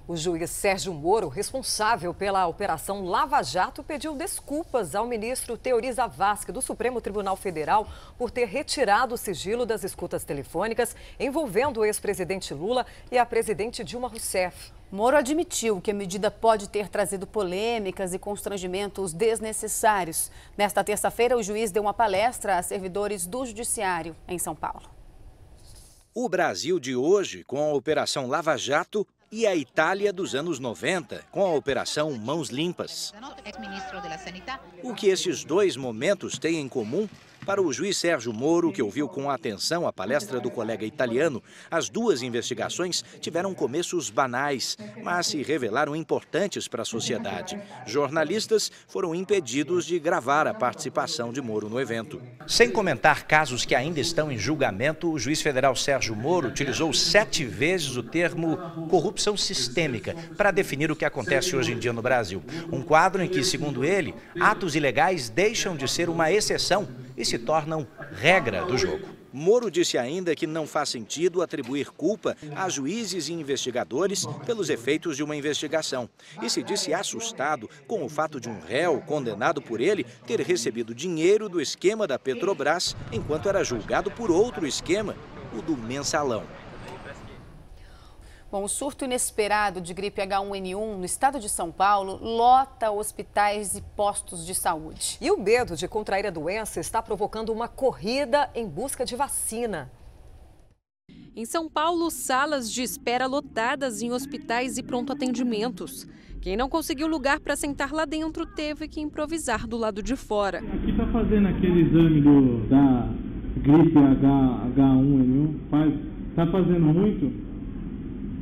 O juiz Sérgio Moro, responsável pela Operação Lava Jato, pediu desculpas ao ministro Teori Zavascki, do Supremo Tribunal Federal, por ter retirado o sigilo das escutas telefônicas envolvendo o ex-presidente Lula e a presidente Dilma Rousseff. Moro admitiu que a medida pode ter trazido polêmicas e constrangimentos desnecessários. Nesta terça-feira, o juiz deu uma palestra a servidores do Judiciário em São Paulo. O Brasil de hoje, com a Operação Lava Jato, e a Itália dos anos 90, com a Operação Mãos Limpas. O que esses dois momentos têm em comum? Para o juiz Sérgio Moro, que ouviu com atenção a palestra do colega italiano, as duas investigações tiveram começos banais, mas se revelaram importantes para a sociedade. Jornalistas foram impedidos de gravar a participação de Moro no evento. Sem comentar casos que ainda estão em julgamento, o juiz federal Sérgio Moro utilizou 7 vezes o termo corrupção sistêmica para definir o que acontece hoje em dia no Brasil. Um quadro em que, segundo ele, atos ilegais deixam de ser uma exceção e se tornam regra do jogo. Moro disse ainda que não faz sentido atribuir culpa a juízes e investigadores pelos efeitos de uma investigação. E se disse assustado com o fato de um réu condenado por ele ter recebido dinheiro do esquema da Petrobras enquanto era julgado por outro esquema, o do mensalão. Bom, o surto inesperado de gripe H1N1 no estado de São Paulo lota hospitais e postos de saúde. E o medo de contrair a doença está provocando uma corrida em busca de vacina. Em São Paulo, salas de espera lotadas em hospitais e pronto-atendimentos. Quem não conseguiu lugar para sentar lá dentro teve que improvisar do lado de fora. Aqui está fazendo aquele exame da gripe H1N1, está fazendo muito?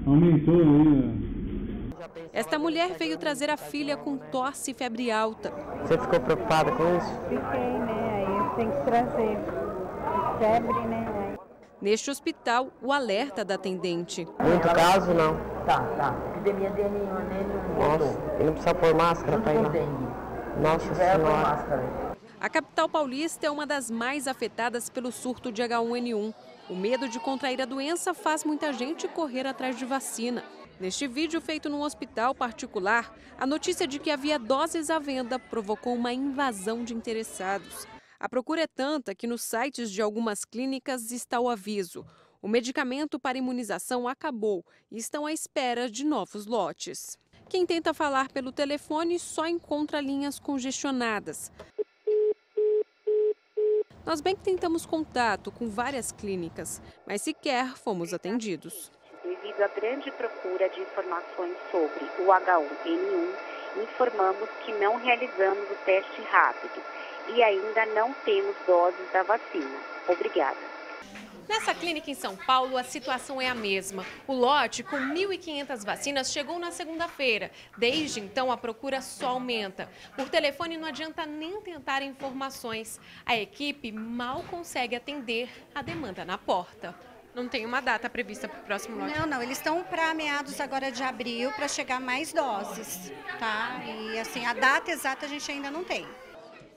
Aumentou aí. Esta mulher veio trazer a filha com tosse e febre alta. Você ficou preocupada com isso? Fiquei, né? Aí tem que trazer febre, né? Neste hospital, o alerta da atendente. Muito caso, não? Tá. Epidemia de nenhuma, né? Nossa, e não precisa pôr máscara para ir lá? Nossa Senhora. A capital paulista é uma das mais afetadas pelo surto de H1N1. O medo de contrair a doença faz muita gente correr atrás de vacina. Neste vídeo feito num hospital particular, a notícia de que havia doses à venda provocou uma invasão de interessados. A procura é tanta que nos sites de algumas clínicas está o aviso. O medicamento para imunização acabou e estão à espera de novos lotes. Quem tenta falar pelo telefone só encontra linhas congestionadas. Nós bem que tentamos contato com várias clínicas, mas sequer fomos atendidos. Devido à grande procura de informações sobre o H1N1, informamos que não realizamos o teste rápido e ainda não temos doses da vacina. Obrigada. Nessa clínica em São Paulo, a situação é a mesma. O lote com 1.500 vacinas chegou na segunda-feira. Desde então, a procura só aumenta. Por telefone, não adianta nem tentar informações. A equipe mal consegue atender a demanda na porta. Não tem uma data prevista para o próximo lote? Não. Eles estão para meados agora de abril para chegar mais doses, tá? E assim, a data exata a gente ainda não tem.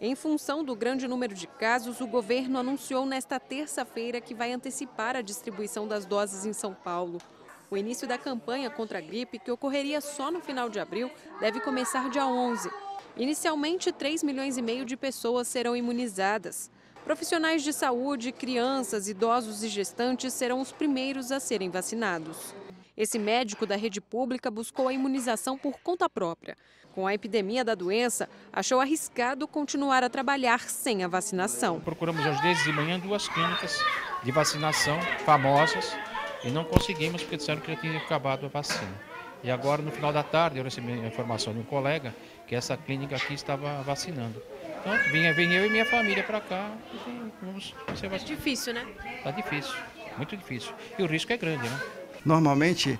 Em função do grande número de casos, o governo anunciou nesta terça-feira que vai antecipar a distribuição das doses em São Paulo. O início da campanha contra a gripe, que ocorreria só no final de abril, deve começar dia 11. Inicialmente, 3,5 milhões de pessoas serão imunizadas. Profissionais de saúde, crianças, idosos e gestantes serão os primeiros a serem vacinados. Esse médico da rede pública buscou a imunização por conta própria. Com a epidemia da doença, achou arriscado continuar a trabalhar sem a vacinação. Procuramos hoje desde de manhã 2 clínicas de vacinação famosas e não conseguimos porque disseram que já tinha acabado a vacina. E agora, no final da tarde, eu recebi a informação de um colega que essa clínica aqui estava vacinando. Então, vim eu e minha família para cá e vamos ser vacinados. É difícil, né? Está difícil, muito difícil. E o risco é grande, né? Normalmente,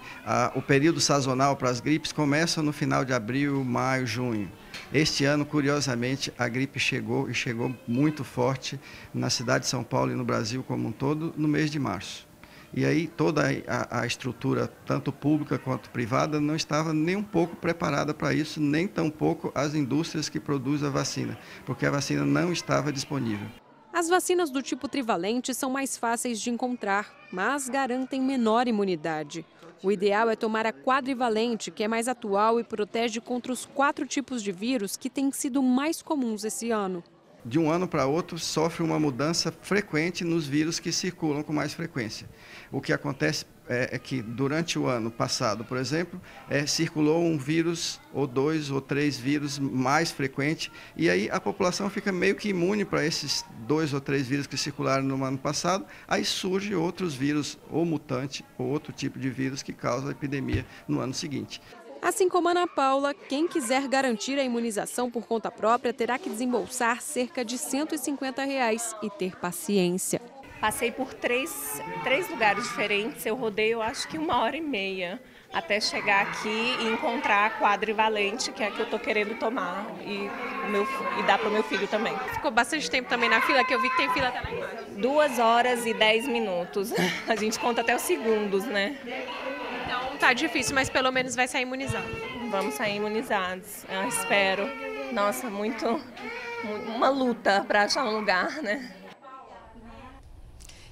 o período sazonal para as gripes começa no final de abril, maio, junho. Este ano, curiosamente, a gripe chegou e chegou muito forte na cidade de São Paulo e no Brasil como um todo no mês de março. E aí toda a estrutura, tanto pública quanto privada, não estava nem um pouco preparada para isso, nem tampouco as indústrias que produzem a vacina, porque a vacina não estava disponível. As vacinas do tipo trivalente são mais fáceis de encontrar, mas garantem menor imunidade. O ideal é tomar a quadrivalente, que é mais atual e protege contra os 4 tipos de vírus que têm sido mais comuns esse ano. De um ano para outro, sofre uma mudança frequente nos vírus que circulam com mais frequência. O que acontece é que durante o ano passado, por exemplo, circulou um vírus ou 2 ou 3 vírus mais frequente, e aí a população fica meio que imune para esses 2 ou 3 vírus que circularam no ano passado, aí surgem outros vírus, ou mutante, ou outro tipo de vírus que causa a epidemia no ano seguinte. Assim como a Ana Paula, quem quiser garantir a imunização por conta própria terá que desembolsar cerca de R$ 150 e ter paciência. Passei por três lugares diferentes, eu rodei eu acho que 1h30 até chegar aqui e encontrar a quadrivalente, que é a que eu estou querendo tomar e dar para o meu filho também. Ficou bastante tempo também na fila, que eu vi que tem fila até lá embaixo. 2 horas e 10 minutos, a gente conta até os segundos, né? Então tá difícil, mas pelo menos vai sair imunizado. Vamos sair imunizados, eu espero. Nossa, uma luta para achar um lugar, né?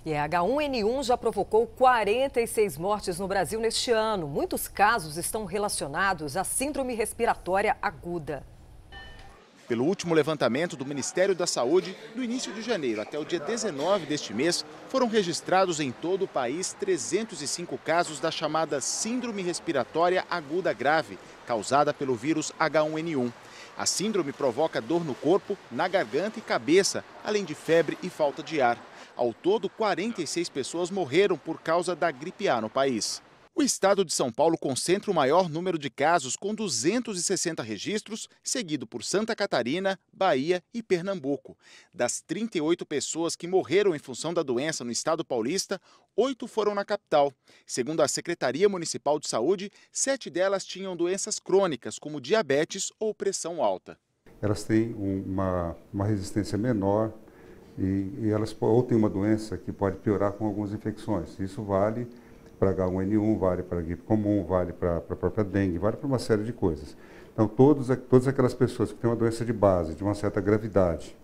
E a H1N1 já provocou 46 mortes no Brasil neste ano. Muitos casos estão relacionados à síndrome respiratória aguda. Pelo último levantamento do Ministério da Saúde, do início de janeiro até o dia 19 deste mês, foram registrados em todo o país 305 casos da chamada síndrome respiratória aguda grave, causada pelo vírus H1N1. A síndrome provoca dor no corpo, na garganta e cabeça, além de febre e falta de ar. Ao todo, 46 pessoas morreram por causa da gripe A no país. O estado de São Paulo concentra o maior número de casos, com 260 registros, seguido por Santa Catarina, Bahia e Pernambuco. Das 38 pessoas que morreram em função da doença no estado paulista, 8 foram na capital. Segundo a Secretaria Municipal de Saúde, 7 delas tinham doenças crônicas, como diabetes ou pressão alta. Elas têm uma resistência menor e elas ou têm uma doença que pode piorar com algumas infecções. Isso vale para H1N1, vale para a gripe comum, vale para a própria dengue, vale para uma série de coisas. Então, todas aquelas pessoas que têm uma doença de base, de uma certa gravidade,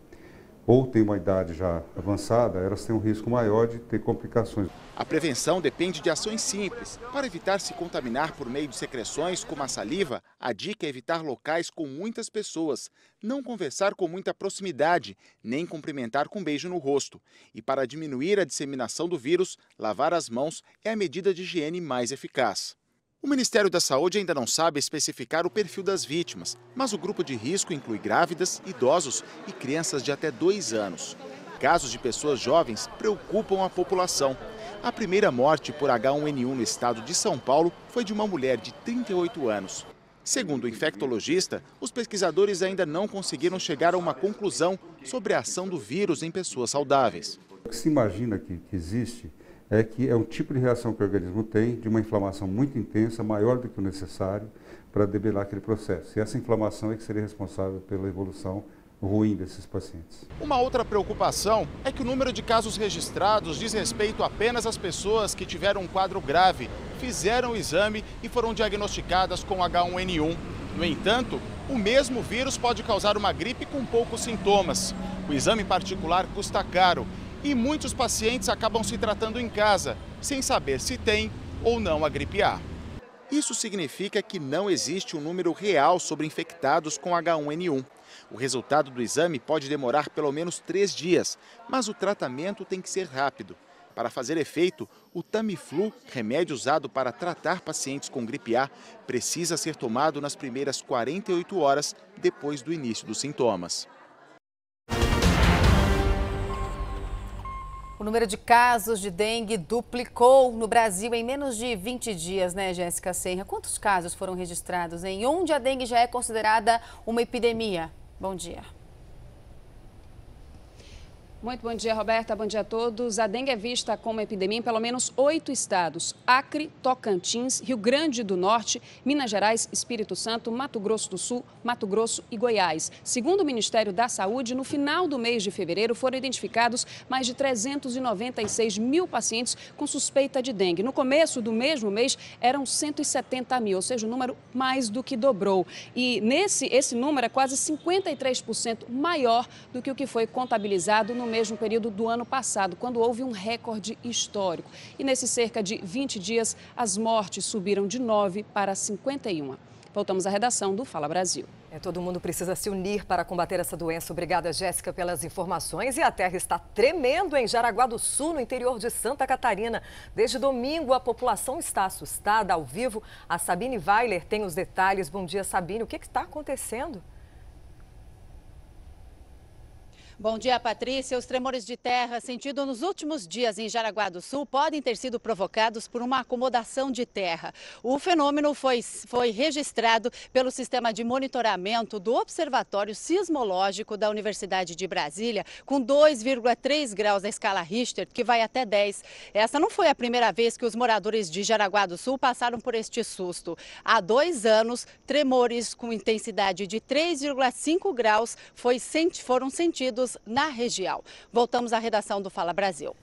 ou têm uma idade já avançada, elas têm um risco maior de ter complicações. A prevenção depende de ações simples. Para evitar se contaminar por meio de secreções como a saliva, a dica é evitar locais com muitas pessoas, não conversar com muita proximidade, nem cumprimentar com beijo no rosto. E para diminuir a disseminação do vírus, lavar as mãos é a medida de higiene mais eficaz. O Ministério da Saúde ainda não sabe especificar o perfil das vítimas, mas o grupo de risco inclui grávidas, idosos e crianças de até 2 anos. Casos de pessoas jovens preocupam a população. A primeira morte por H1N1 no estado de São Paulo foi de uma mulher de 38 anos. Segundo o infectologista, os pesquisadores ainda não conseguiram chegar a uma conclusão sobre a ação do vírus em pessoas saudáveis. O que se imagina que existe é que é um tipo de reação que o organismo tem, de uma inflamação muito intensa, maior do que o necessário, para debelar aquele processo. E essa inflamação é que seria responsável pela evolução ruim desses pacientes. Uma outra preocupação é que o número de casos registrados diz respeito apenas às pessoas que tiveram um quadro grave, fizeram o exame e foram diagnosticadas com H1N1. No entanto, o mesmo vírus pode causar uma gripe com poucos sintomas. O exame particular custa caro e muitos pacientes acabam se tratando em casa, sem saber se tem ou não a gripe A. Isso significa que não existe um número real sobre infectados com H1N1. O resultado do exame pode demorar pelo menos 3 dias, mas o tratamento tem que ser rápido. Para fazer efeito, o Tamiflu, remédio usado para tratar pacientes com gripe A, precisa ser tomado nas primeiras 48 horas depois do início dos sintomas. O número de casos de dengue duplicou no Brasil em menos de 20 dias, né, Jéssica Senra? Quantos casos foram registrados, hein? Onde a dengue já é considerada uma epidemia? Bom dia. Muito bom dia, Roberta. Bom dia a todos. A dengue é vista como epidemia em pelo menos 8 estados: Acre, Tocantins, Rio Grande do Norte, Minas Gerais, Espírito Santo, Mato Grosso do Sul, Mato Grosso e Goiás. Segundo o Ministério da Saúde, no final do mês de fevereiro foram identificados mais de 396 mil pacientes com suspeita de dengue. No começo do mesmo mês eram 170 mil, ou seja, o número mais do que dobrou. E esse número é quase 53% maior do que o que foi contabilizado no no mesmo período do ano passado, quando houve um recorde histórico. E nesses cerca de 20 dias, as mortes subiram de 9 para 51. Voltamos à redação do Fala Brasil. Todo mundo precisa se unir para combater essa doença. Obrigada, Jéssica, pelas informações. E a terra está tremendo em Jaraguá do Sul, no interior de Santa Catarina. Desde domingo, a população está assustada. Ao vivo, a Sabine Weiler tem os detalhes. Bom dia, Sabine. O que está acontecendo? Bom dia, Patrícia. Os tremores de terra sentidos nos últimos dias em Jaraguá do Sul podem ter sido provocados por uma acomodação de terra. O fenômeno foi registrado pelo sistema de monitoramento do Observatório Sismológico da Universidade de Brasília, com 2,3 graus na escala Richter, que vai até 10. Essa não foi a primeira vez que os moradores de Jaraguá do Sul passaram por este susto. Há 2 anos, tremores com intensidade de 3,5 graus foram sentidos na região. Voltamos à redação do Fala Brasil.